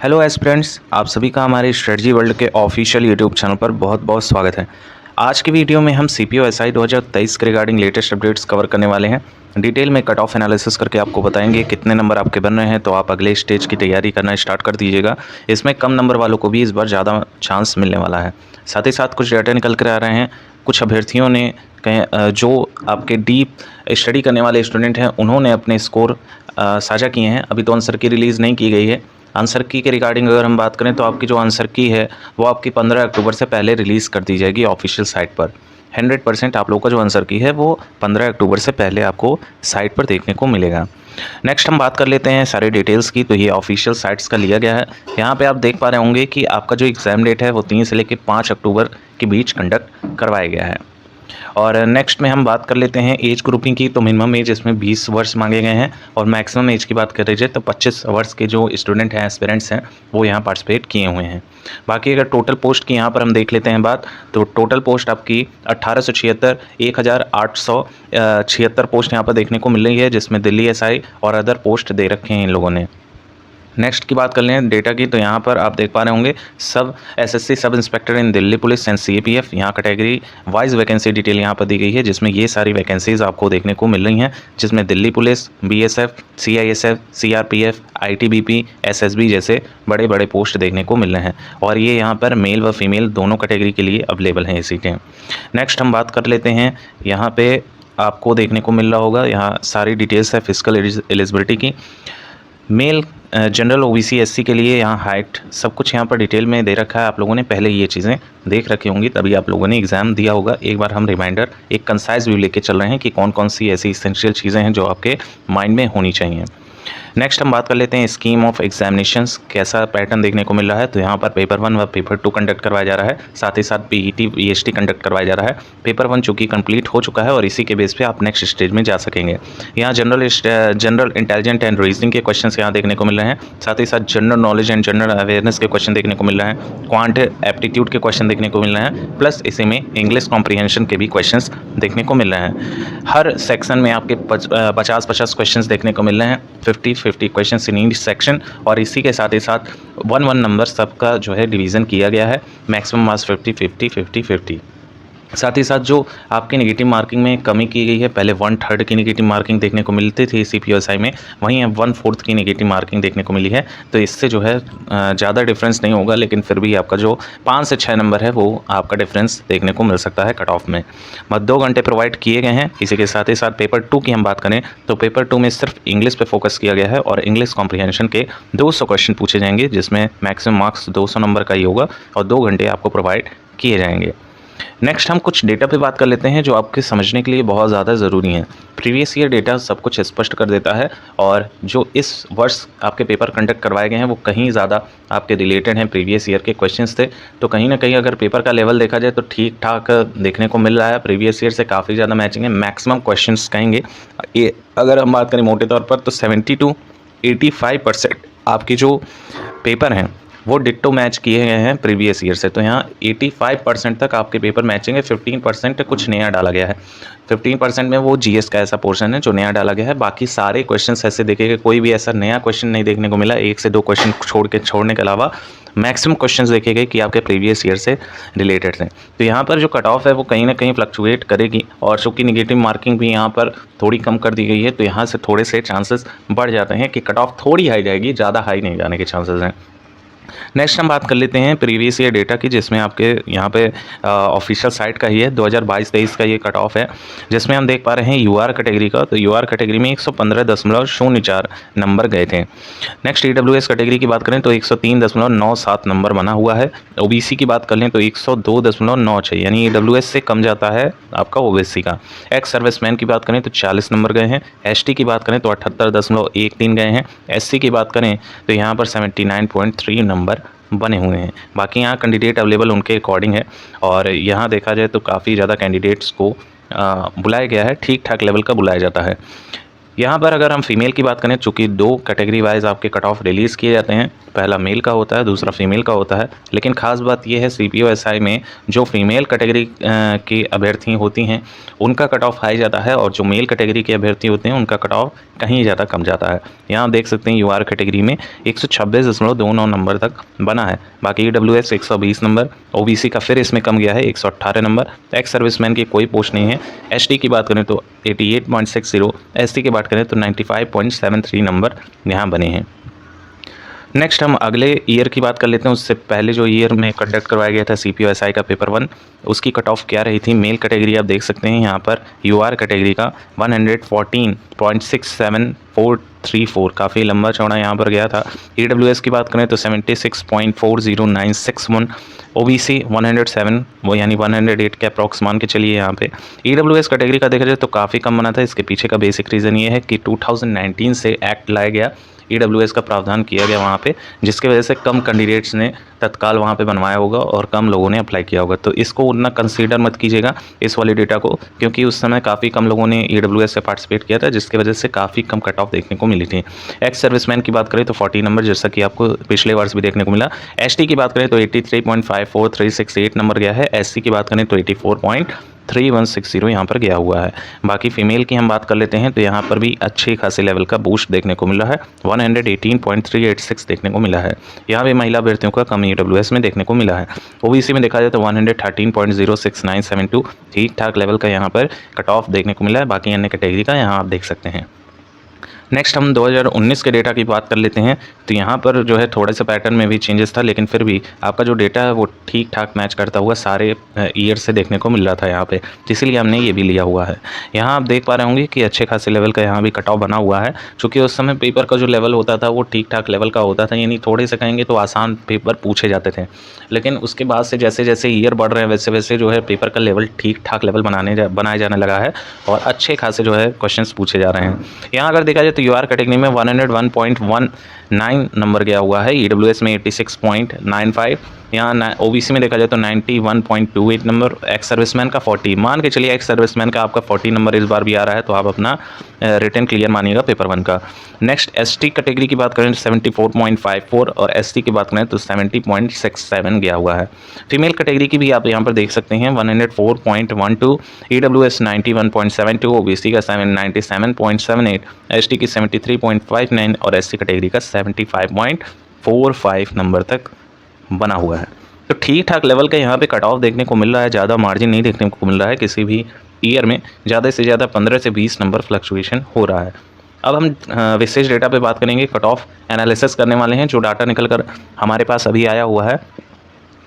Hello aspirants, आप सभी का हमारे स्ट्रेटजी वर्ल्ड के ऑफिशियल यूट्यूब चैनल पर बहुत बहुत स्वागत है। आज की वीडियो में हम सीपीओ एसआई 2023 के रिगार्डिंग लेटेस्ट अपडेट्स कवर करने वाले हैं। डिटेल में कट ऑफ एनालिसिस करके आपको बताएंगे कितने नंबर आपके बन रहे हैं, तो आप अगले स्टेज की तैयारी करना स्टार्ट कर दीजिएगा। इसमें कम नंबर वालों को भी इस बार ज़्यादा चांस मिलने वाला है। साथ ही साथ कुछ डाटा निकल कर आ रहे हैं। कुछ अभ्यर्थियों ने जो आपके डीप स्टडी करने वाले स्टूडेंट हैं उन्होंने अपने स्कोर साझा किए हैं। अभी तो आंसर की रिलीज़ नहीं की गई है। आंसर की के रिगार्डिंग अगर हम बात करें तो आपकी जो आंसर की है वो आपकी 15 अक्टूबर से पहले रिलीज़ कर दी जाएगी ऑफिशियल साइट पर। 100% आप लोगों का जो आंसर की है वो 15 अक्टूबर से पहले आपको साइट पर देखने को मिलेगा। नेक्स्ट हम बात कर लेते हैं सारे डिटेल्स की। तो ये ऑफिशियल साइट्स का लिया गया है। यहाँ पे आप देख पा रहे होंगे कि आपका जो एग्ज़ाम डेट है वो 3 से लेकर 5 अक्टूबर के बीच कंडक्ट करवाया गया है। और नेक्स्ट में हम बात कर लेते हैं एज ग्रुपिंग की। तो मिनिमम एज इसमें 20 वर्ष मांगे गए हैं और मैक्सिमम एज की बात कर लीजिए तो 25 वर्ष के जो स्टूडेंट हैं, एस्पिरेंट्स हैं, वो यहाँ पार्टिसिपेट किए हुए हैं। बाकी अगर टोटल पोस्ट की यहाँ पर हम देख लेते हैं बात, तो टोटल पोस्ट आपकी 1876 1876 पोस्ट यहाँ पर देखने को मिल रही है, जिसमें दिल्ली एसआई और अदर पोस्ट दे रखे हैं इन लोगों ने। नेक्स्ट की बात कर लें डेटा की, तो यहाँ पर आप देख पा रहे होंगे सब SSC sub inspector in Delhi police and CAPF. यहाँ कैटेगरी वाइज वैकेंसी डिटेल यहाँ पर दी गई है, जिसमें ये सारी वैकेंसीज आपको देखने को मिल रही हैं, जिसमें Delhi police, BSF, CISF, CRPF, ITBP, SSB जैसे बड़े बड़े पोस्ट देखने को मिल रहे हैं। और ये यहाँ पर मेल व फीमेल दोनों कैटेगरी के लिए अवेलेबल हैं ये सीटें। नेक्स्ट हम बात कर लेते हैं, यहाँ पे आपको देखने को मिल रहा होगा, यहाँ सारी डिटेल्स है फिजिकल एलिजिबिलिटी की। मेल जनरल ओबीसी एससी के लिए यहाँ हाइट सब कुछ यहाँ पर डिटेल में दे रखा है। आप लोगों ने पहले ये चीज़ें देख रखी होंगी, तभी आप लोगों ने एग्ज़ाम दिया होगा। एक बार हम रिमाइंडर एक कंसाइज व्यू लेके चल रहे हैं कि कौन कौन सी ऐसी इसेंशियल चीज़ें हैं जो आपके माइंड में होनी चाहिए। नेक्स्ट हम बात कर लेते हैं स्कीम ऑफ एग्जामिनेशंस, कैसा पैटर्न देखने को मिल रहा है। तो यहाँ पर पेपर 1 व पेपर 2 कंडक्ट करवाया जा रहा है, साथ ही साथ पीईटी वीएसटी कंडक्ट करवाया जा रहा है। पेपर 1 चूँकि कंप्लीट हो चुका है और इसी के बेस पे आप नेक्स्ट स्टेज में जा सकेंगे। यहाँ जनरल इंटेलिजेंट एंड रीजनिंग के क्वेश्चन यहाँ देखने को मिल रहे हैं, साथ ही साथ general knowledge and general awareness के क्वेश्चन देखने को मिल रहे हैं, क्वांट एप्टीट्यूड के क्वेश्चन देखने को मिल रहे हैं, प्लस इसी में इंग्लिश कॉम्प्रीहेंशन के भी क्वेश्चन देखने को मिल रहे हैं। हर सेक्शन में आपके 50-50 क्वेश्चन देखने को मिल रहे हैं, 50-50 क्वेश्चन इन ईच सेक्शन। और इसी के साथ ही साथ 1-1 नंबर सबका जो है डिवीज़न किया गया है, मैक्सिमम मार्क्स 50-50-50-50। साथ ही साथ जो आपकी नेगेटिव मार्किंग में कमी की गई है, पहले 1/3 की नेगेटिव मार्किंग देखने को मिलती थी सीपीओएसआई में, वहीं अब 1/4 की नेगेटिव मार्किंग देखने को मिली है। तो इससे जो है ज़्यादा डिफरेंस नहीं होगा, लेकिन फिर भी आपका जो 5 से 6 नंबर है वो आपका डिफरेंस देखने को मिल सकता है कट ऑफ में। 2 घंटे प्रोवाइड किए गए हैं। इसी के साथ ही साथ पेपर 2 की हम बात करें तो पेपर 2 में सिर्फ इंग्लिश पे फोकस किया गया है और इंग्लिश कॉम्प्रीहेंशन के 200 क्वेश्चन पूछे जाएंगे, जिसमें मैक्सिमम मार्क्स 200 नंबर का ही होगा और 2 घंटे आपको प्रोवाइड किए जाएंगे। नेक्स्ट हम कुछ डेटा पे बात कर लेते हैं जो आपके समझने के लिए बहुत ज़्यादा ज़रूरी है। प्रीवियस ईयर डेटा सब कुछ स्पष्ट कर देता है और जो इस वर्ष आपके पेपर कंडक्ट करवाए गए हैं वो कहीं ज़्यादा आपके रिलेटेड हैं प्रीवियस ईयर के क्वेश्चंस थे। तो कहीं ना कहीं अगर पेपर का लेवल देखा जाए तो ठीक ठाक देखने को मिल रहा है, प्रीवियस ईयर से काफ़ी ज़्यादा मैचिंग है। मैक्सिमम क्वेश्चंस कहेंगे ये अगर हम बात करें मोटे तौर पर तो 70 to 85% आपकी जो पेपर हैं वो डिट्टो मैच किए गए हैं प्रीवियस ईयर से। तो यहाँ 85% तक आपके पेपर मैचिंग है। 15% कुछ नया डाला गया है। 15% में वो जीएस का ऐसा पोर्शन है जो नया डाला गया है। बाकी सारे क्वेश्चंस ऐसे देखेंगे, कोई भी ऐसा नया क्वेश्चन नहीं देखने को मिला। 1 से 2 क्वेश्चन छोड़ने के अलावा मैक्सिमम क्वेश्चंस देखे गए कि आपके प्रीवियस ईयर से रिलेटेड थे। तो यहाँ पर जो कट ऑफ है वो कहीं ना कहीं फ्लक्चुएट करेगी और चूँकि निगेटिव मार्किंग भी यहाँ पर थोड़ी कम कर दी गई है, तो यहाँ से थोड़े से चांसेस बढ़ जाते हैं कि कट ऑफ थोड़ी हाई जाएगी, ज़्यादा हाई नहीं जाने के चांसेस हैं। नेक्स्ट हम बात कर लेते हैं प्रीवियस ईयर डेटा की, जिसमें आपके यहाँ पे ऑफिशियल साइट का ही है 2022-23 का ये कट ऑफ है, जिसमें हम देख पा रहे हैं यूआर कैटेगरी का। तो यूआर कैटेगरी में 115.04 नंबर गए थे। नेक्स्ट ईडब्ल्यूएस कैटेगरी की बात करें तो 103.97 नंबर बना हुआ है। ओबीसी की बात कर लें तो 102.96, यानी ईडब्ल्यूएस से कम जाता है आपका ओबीसी का। एक्स सर्विसमैन की बात करें तो 40 नंबर गए हैं। एसटी की बात करें तो 78.13 गए हैं। एससी की बात करें तो यहाँ पर 79.3 नंबर बने हुए हैं। बाकी यहाँ कैंडिडेट अवेलेबल उनके अकॉर्डिंग है और यहाँ देखा जाए तो काफ़ी ज़्यादा कैंडिडेट्स को बुलाया गया है, ठीक ठाक लेवल का बुलाया जाता है। यहाँ पर अगर हम फीमेल की बात करें, चूँकि 2 कैटेगरी वाइज आपके कट ऑफ रिलीज़ किए जाते हैं, पहला मेल का होता है, दूसरा फीमेल का होता है। लेकिन ख़ास बात यह है CPO-SI में जो फीमेल कैटेगरी की अभ्यर्थी होती हैं उनका कट ऑफ हाई जाता है, और जो मेल कैटेगरी के अभ्यर्थी होते हैं उनका कट ऑफ कहीं ज़्यादा कम जाता है। यहाँ आप देख सकते हैं UR कैटेगरी में 126.29 नंबर तक बना है। बाकी EWS 120 नंबर, OBC का फिर इसमें कम गया है 118 नंबर। एक्स सर्विसमैन की कोई पोस्ट नहीं है। ST की बात करें तो 88.60, SC की बात करें तो 95.73 नंबर यहाँ बने हैं। नेक्स्ट हम अगले ईयर की बात कर लेते हैं। उससे पहले जो ईयर में कंडक्ट करवाया गया था CPO-SI का पेपर 1, उसकी कट ऑफ क्या रही थी। मेल कैटेगरी आप देख सकते हैं यहाँ पर UR कैटेगरी का 114.67434, काफ़ी लंबा चौड़ा यहाँ पर गया था। EWS की बात करें तो 76.40961, OBC 107, वो यानी 108 के अप्रॉक्स मान के चलिए यहाँ पे। EWS कैटेगरी का देखा जाए तो काफ़ी कम बना था। इसके पीछे का बेसिक रीज़न ये है कि 2019 से एक्ट लाया गया, EWS का प्रावधान किया गया वहाँ पे, जिसकी वजह से कम कैंडिडेट्स ने तत्काल वहाँ पे बनवाया होगा और कम लोगों ने अप्लाई किया होगा। तो इसको उतना कंसीडर मत कीजिएगा इस वाले डेटा को, क्योंकि उस समय काफ़ी कम लोगों ने EWS से पार्टिसिपेट किया था, जिसकी वजह से काफ़ी कम कट ऑफ देखने को मिली थी। एक्स सर्विसमैन की बात करें तो 40 नंबर, जैसा कि आपको पिछले वर्ष भी देखने को मिला। ST की बात करें तो 83.54368 नंबर गया है। SC की बात करें तो 84.3160 यहाँ पर गया हुआ है। बाकी फीमेल की हम बात कर लेते हैं तो यहाँ पर भी अच्छे खासे लेवल का बूस्ट देखने को मिला है। 118.386 देखने को मिला है। यहाँ भी महिला अभ्यर्थियों का कम EWS में देखने को मिला है। OBC में देखा जाए तो 113.06972, ठीक ठाक लेवल का यहाँ पर कट ऑफ देखने को मिला है। बाकी अन्य कैटेगरी का यहाँ आप देख सकते हैं। नेक्स्ट हम 2019 के डेटा की बात कर लेते हैं। तो यहाँ पर जो है थोड़े से पैटर्न में भी चेंजेस था, लेकिन फिर भी आपका जो डेटा है वो ठीक ठाक मैच करता हुआ सारे ईयर से देखने को मिल रहा था यहाँ पे, इसीलिए हमने ये भी लिया हुआ है। यहाँ आप देख पा रहे होंगे कि अच्छे खासे लेवल का यहाँ भी कट ऑफ बना हुआ है, चूँकि उस समय पेपर का जो लेवल होता था वो ठीक ठाक लेवल का होता था, यानी थोड़े से कहेंगे तो आसान पेपर पूछे जाते थे। लेकिन उसके बाद से जैसे जैसे ईयर बढ़ रहे हैं वैसे वैसे जो है पेपर का लेवल ठीक ठाक लेवल बनाए जाने लगा है, और अच्छे खासे जो है क्वेश्चंस पूछे जा रहे हैं। यहाँ अगर देखा जाए तो UR कैटेगरी में 101.19 नंबर गया हुआ है। EWS में 86.95, यहाँ OBC में देखा जाए तो 91.28 नंबर। एक्स सर्विसमैन का 40, मान के चलिए एक्स सर्विसमैन का आपका 40 नंबर इस बार भी आ रहा है, तो आप अपना रिटन क्लियर मानिएगा पेपर 1 का। नेक्स्ट ST कैटेगरी की बात करें तो 74.54, और SC की बात करें तो 70.67 गया हुआ है। फीमेल कैटेगरी की भी आप यहाँ पर देख सकते हैं 104.12, EWS 91.72, OBC का 97.78, ST की 73.59 और SC कैटेगरी का 75.45 नंबर तक बना हुआ है। तो ठीक ठाक लेवल का यहाँ पे कट ऑफ देखने को मिल रहा है, ज़्यादा मार्जिन नहीं देखने को मिल रहा है। किसी भी ईयर में ज़्यादा से ज़्यादा 15 से 20 नंबर फ्लक्चुएशन हो रहा है। अब हम विशेष डेटा पे बात करेंगे, कट ऑफ एनालिसिस करने वाले हैं, जो डाटा निकल कर हमारे पास अभी आया हुआ है।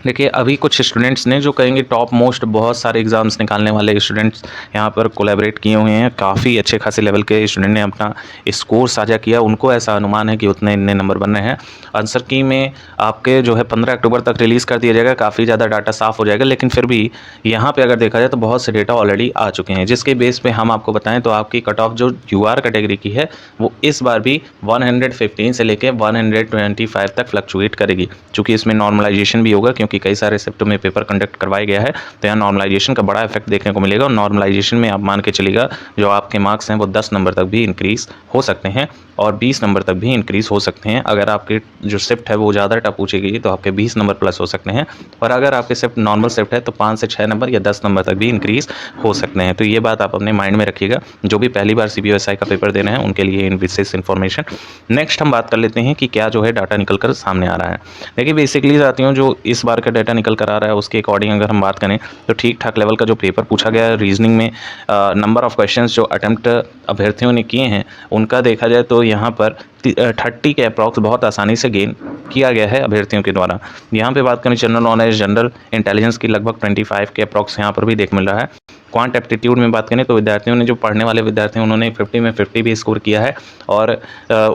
देखिए अभी कुछ स्टूडेंट्स ने जो कहेंगे टॉप मोस्ट बहुत सारे एग्ज़ाम्स निकालने वाले स्टूडेंट्स यहाँ पर कोलैबोरेट किए हुए हैं। काफ़ी अच्छे खासे लेवल के स्टूडेंट ने अपना स्कोर साझा किया। उनको ऐसा अनुमान है कि उतने इतने नंबर बन रहे हैं। आंसर की में आपके जो है 15 अक्टूबर तक रिलीज़ कर दिया जाएगा, काफ़ी ज़्यादा डाटा साफ़ हो जाएगा। लेकिन फिर भी यहाँ पर अगर देखा जाए तो बहुत से डेटा ऑलरेडी आ चुके हैं, जिसके बेस पर हम आपको बताएँ तो आपकी कट ऑफ जो UR कैटेगरी की है वो इस बार भी 115 से लेकर 125 तक फ्लक्चुएट करेगी। चूँकि इसमें नॉर्मलाइजेशन भी होगा, क्योंकि कई सारे शिफ्टों में पेपर कंडक्ट करवाया गया है, तो यहाँ नॉर्मलाइजेशन का बड़ा इफेक्ट देखने को मिलेगा। और नॉर्मलाइजेशन में आप मान के चलिएगा जो आपके मार्क्स हैं वो 10 नंबर तक भी इंक्रीज़ हो सकते हैं और 20 नंबर तक भी इंक्रीज़ हो सकते हैं। अगर आपकी जो शिफ्ट है वो ज़्यादा टफ पूछी गई तो आपके 20 नंबर प्लस हो सकते हैं, और अगर आपके शिफ्ट नॉर्मल शिफ्ट है तो 5 से 6 नंबर या 10 नंबर तक भी इंक्रीज़ हो सकते हैं। तो ये बात आप अपने माइंड में रखिएगा, जो भी पहली बार CPO-SI का पेपर दे रहे हैं उनके लिए इन विशेष इन्फॉर्मेशन। नेक्स्ट हम बात कर लेते हैं कि क्या जो है डाटा निकल कर सामने आ रहा है। देखिए बेसिकली साथियों, जो इस बार का डाटा निकल कर आ रहा है उसके अकॉर्डिंग अगर हम बात करें तो ठीक ठाक लेवल का जो पेपर पूछा गया है, रीजनिंग में नंबर ऑफ क्वेश्चंस जो अटेम्प्ट अभ्यर्थियों ने किए हैं उनका देखा जाए तो यहाँ पर 30 के अप्रॉक्स बहुत आसानी से गेन किया गया है अभ्यर्थियों के द्वारा। यहाँ पे बात करें जनरल नॉलेज, जनरल इंटेलिजेंस की लगभग 25 के अप्रॉक्स यहाँ पर भी देख मिल रहा है। क्वांट एप्टीट्यूड में बात करें तो विद्यार्थियों ने, जो पढ़ने वाले विद्यार्थी हैं उन्होंने 50 में 50 भी स्कोर किया है, और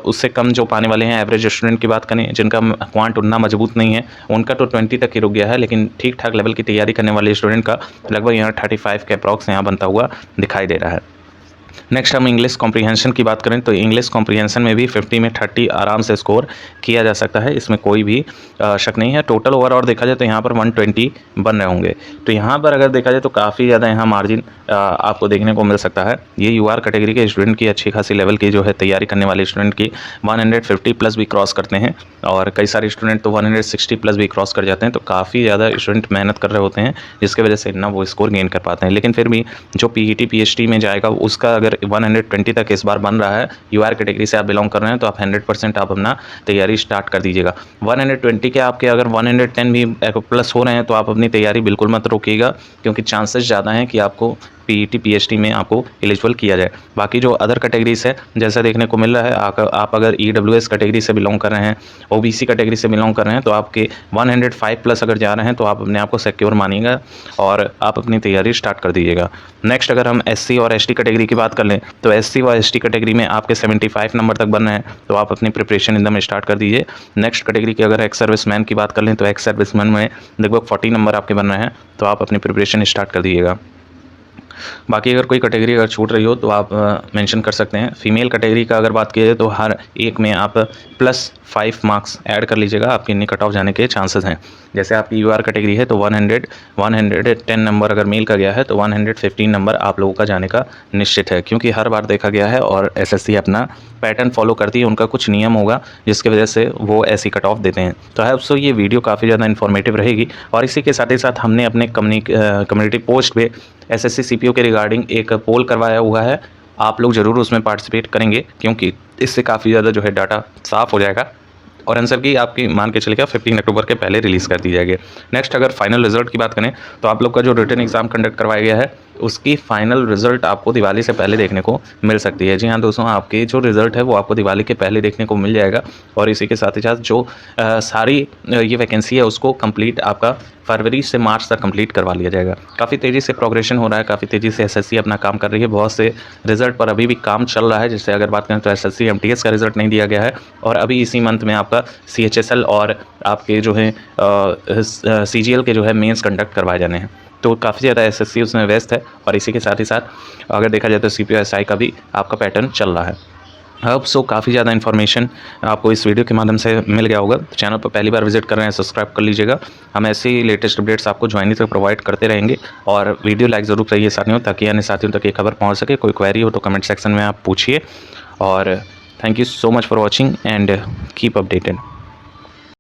उससे कम जो पाने वाले हैं एवरेज स्टूडेंट की बात करें जिनका क्वांट उतना मजबूत नहीं है उनका तो 20 तक ही रुक गया है। लेकिन ठीक ठाक लेवल की तैयारी करने वाले स्टूडेंट का लगभग यहाँ 35 के अप्रॉक्स यहाँ बनता हुआ दिखाई दे रहा है। नेक्स्ट हम इंग्लिश कॉम्प्रीहेंशन की बात करें तो इंग्लिश कॉम्प्रीहेंशन में भी 50 में 30 आराम से स्कोर किया जा सकता है, इसमें कोई भी शक नहीं है। टोटल ओवरऑल देखा जाए तो यहाँ पर 120 बन रहे होंगे। तो यहाँ पर अगर देखा जाए तो काफ़ी ज़्यादा यहाँ मार्जिन आपको देखने को मिल सकता है। ये यूआर कैटेगरी के स्टूडेंट की अच्छी खासी लेवल की जो है तैयारी करने वाले स्टूडेंट की 150 प्लस भी क्रॉस करते हैं, और कई सारे स्टूडेंट तो 160 प्लस भी क्रॉस कर जाते हैं। तो काफ़ी ज़्यादा स्टूडेंट मेहनत कर रहे होते हैं, जिसकी वजह से ना वो स्कोर गेन कर पाते हैं। लेकिन फिर भी जो पीईटी पीएचडी में जाएगा उसका अगर 120 तक इस बार बन रहा है, यूआर कैटेगरी से आप बिलोंग कर रहे हैं, तो आप 100% आप अपना तैयारी स्टार्ट कर दीजिएगा। 120 के आपके अगर 110 भी प्लस हो रहे हैं तो आप अपनी तैयारी बिल्कुल मत रोकिएगा, क्योंकि चांसेस ज़्यादा हैं कि आपको पीईटी पीएचडी में आपको एलिजिबल किया जाए। बाकी जो अदर कैटेगरीज है जैसा देखने को मिल रहा है, आप अगर ईडब्ल्यूएस कैटेगरी से बिलोंग कर रहे हैं, ओबीसी कैटेगरी से बिलोंग कर रहे हैं, तो आपके 105 प्लस अगर जा रहे हैं तो आप अपने आप को सिक्योर मानिएगा और आप अपनी तैयारी स्टार्ट कर दीजिएगा। नेक्स्ट अगर हम एससी और एसटी कैटेगरी की बात कर लें तो एससी व एसटी कैटेगरी में आपके 75 नंबर तक बन रहे हैं, तो आप अपनी प्रिपरेशन एकदम स्टार्ट कर दीजिए। नेक्स्ट कैटेगरी की अगर एक्स सर्विसमैन की बात कर लें तो एक्स सर्विसमैन में लगभग 40 नंबर आपके बन रहे हैं, तो आप अपनी प्रिपरेशन स्टार्ट कर दीजिएगा। बाकी अगर कोई कैटेगरी अगर छूट रही हो तो आप मेंशन कर सकते हैं। फीमेल कैटेगरी का अगर बात की जाए तो हर एक में आप +5 मार्क्स ऐड कर लीजिएगा, आपके इतनी कट ऑफ जाने के चांसेस हैं। जैसे आपकी यूआर कैटेगरी है तो 110 नंबर अगर मेल का गया है तो 115 नंबर आप लोगों का जाने का निश्चित है, क्योंकि हर बार देखा गया है और एसएससी अपना पैटर्न फॉलो करती है, उनका कुछ नियम होगा जिसकी वजह से वो ऐसी कट ऑफ देते हैं। तो है सो ये वीडियो काफ़ी ज़्यादा इन्फॉर्मेटिव रहेगी, और इसी के साथ ही साथ हमने अपने कम्युनिटी पोस्ट पे एसएससी सीपीओ के रिगार्डिंग एक पोल करवाया हुआ है। आप लोग ज़रूर उसमें पार्टिसिपेट करेंगे, क्योंकि इससे काफ़ी ज़्यादा जो है डाटा साफ़ हो जाएगा, और आंसर की आपकी मान के चलिएगा 15 अक्टूबर के पहले रिलीज़ कर दी जाएगी। नेक्स्ट अगर फाइनल रिजल्ट की बात करें तो आप लोग का जो रिटन एग्ज़ाम कंडक्ट करवाया गया है उसकी फाइनल रिजल्ट आपको दिवाली से पहले देखने को मिल सकती है। जी हाँ दोस्तों, आपके जो रिजल्ट है वो आपको दिवाली के पहले देखने को मिल जाएगा, और इसी के साथ ही साथ जो सारी ये वैकेंसी है उसको कंप्लीट आपका फरवरी से मार्च तक कंप्लीट करवा लिया जाएगा। काफ़ी तेज़ी से प्रोग्रेशन हो रहा है, काफ़ी तेज़ी से एसएससी अपना काम कर रही है। बहुत से रिजल्ट पर अभी भी काम चल रहा है। जैसे अगर बात करें तो एसएससी एमटीएस का रिजल्ट नहीं दिया गया है, और अभी इसी मंथ में आपका सीएचएसएल और आपके जो है सीजीएल के जो है मेंस कंडक्ट करवाए जाने हैं। तो काफ़ी ज़्यादा एसएससी उसमें व्यस्त है, और इसी के साथ ही साथ अगर देखा जाए तो सीपीओएसआई का भी आपका पैटर्न चल रहा है। अब सो काफ़ी ज़्यादा इन्फॉर्मेशन आपको इस वीडियो के माध्यम से मिल गया होगा। तो चैनल पर पहली बार विजिट कर रहे हैं, सब्सक्राइब कर लीजिएगा। हम ऐसे ही लेटेस्ट अपडेट्स आपको ज्वाइनिंग तक प्रोवाइड करते रहेंगे, और वीडियो लाइक ज़रूर करिए साथियों, ताकि अन्य साथियों तक ये खबर पहुंच सके। कोई क्वेरी हो तो कमेंट सेक्शन में आप पूछिए, और thank you so much for watching and keep updated.